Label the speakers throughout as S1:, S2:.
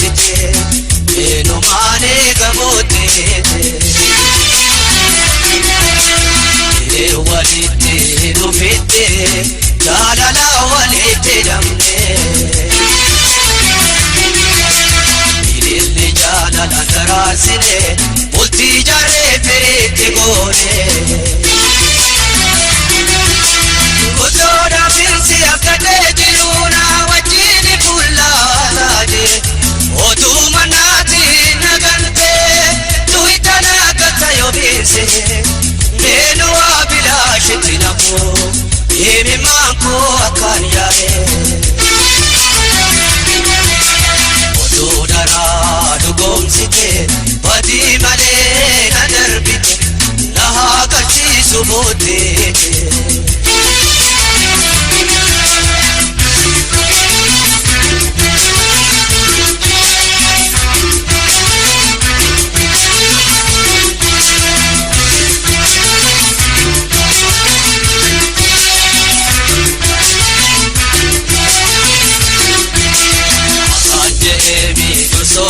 S1: goomsite eenumaane gamootee walitti dhufite jaalala walitti damne ililli jaalala daraasine bultii jaaree firiitti goone gosoota firsi akkatee jiruuna wajjin fuullaataate otuu mannaati nagantee tuwitana akkata yoo biirse Nenu abilashiti nako Yemi manko akanyare Odo dara dugomsite Badi male nadarbite Naha kachi subote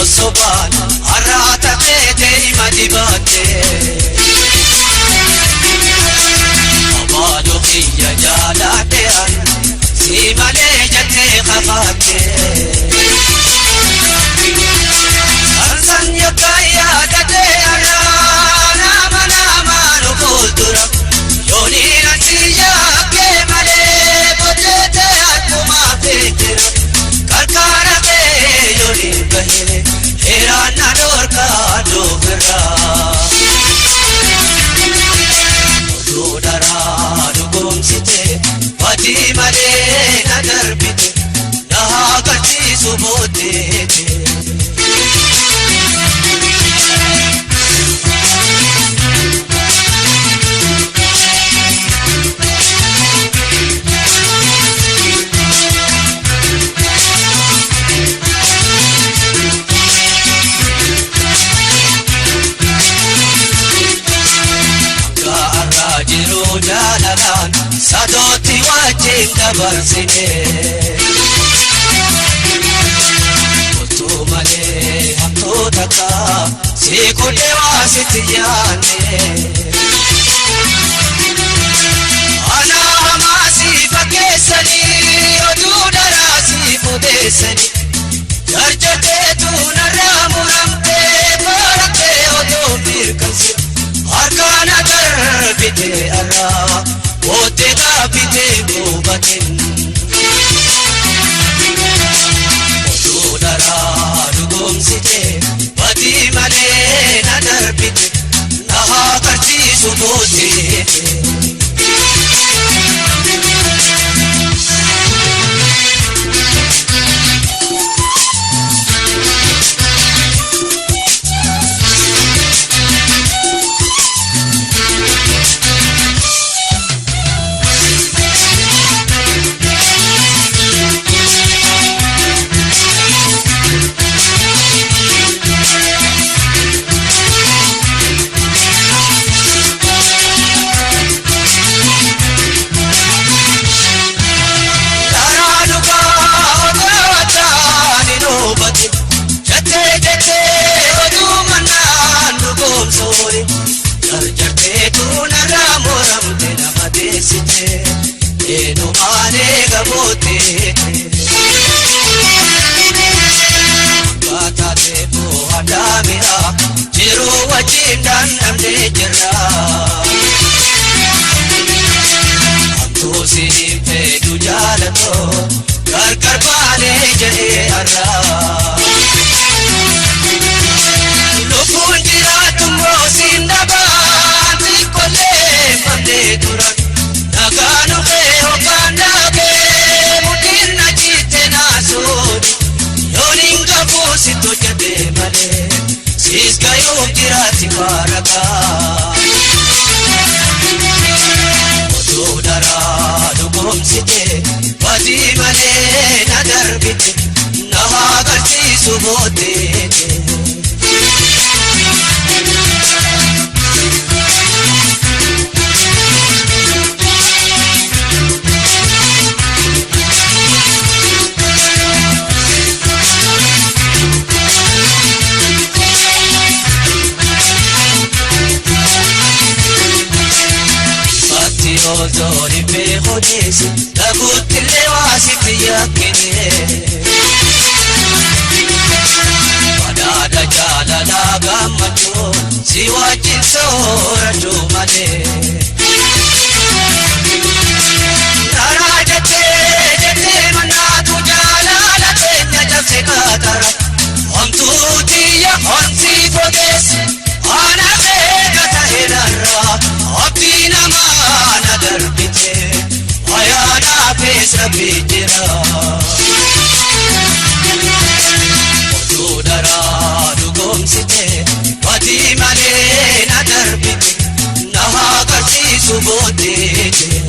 S1: Soban arata tete imadibate Abado kiya jalate an simale jate khafate Arsan yakaya date ara nama no kultura Yoni nasiya ke male bojete akuma fitira Karkara ke yoni kahe Herana dorka dobra Odo dara dugomsite Badi male nadarbite Naha kachi subote Jalalan sadoti wajin dabarsine Otu male hamto taka Sikule wasitiyane Ana hamasi fakesani Otu darasi fudesani Jarjate tu naramuramte Parate otu mirkansi Arkana darbite arra Ote dabite gubatin Odu dara dugomsite Badi male na darbite Naha karchi subote Eenumaane gamootee Baataatee boo'a daamira Jiruu wajjin dandamnee jirra Hamtuu siiniin fedhu jaalatoo Gargar baanee jedhee arraa Lubbuun jiraatu moosiin dhabaan Xiqqollee mamnee turan Nagaanu kee hokkaandaa kee Mudinna jitte naasoni Yooniin gabuusi tojjatee malee Siis gayuuf jiraatti faarakaa Otuu daraa dugomsite Badi malee na darbite Naha agarsiisu boodee Ozori be khodisi Tagutile wasiti yakine Padada jala laga macho Siwajin soratu male Narajate jate manatu jala latenya jase katara Hamtu tiya hamsi kodesi Ana bega tahirarra Abdina mana darbite Hayana pesa bitira Odudara dugomsite Wati male na darbite Naha kasi subodite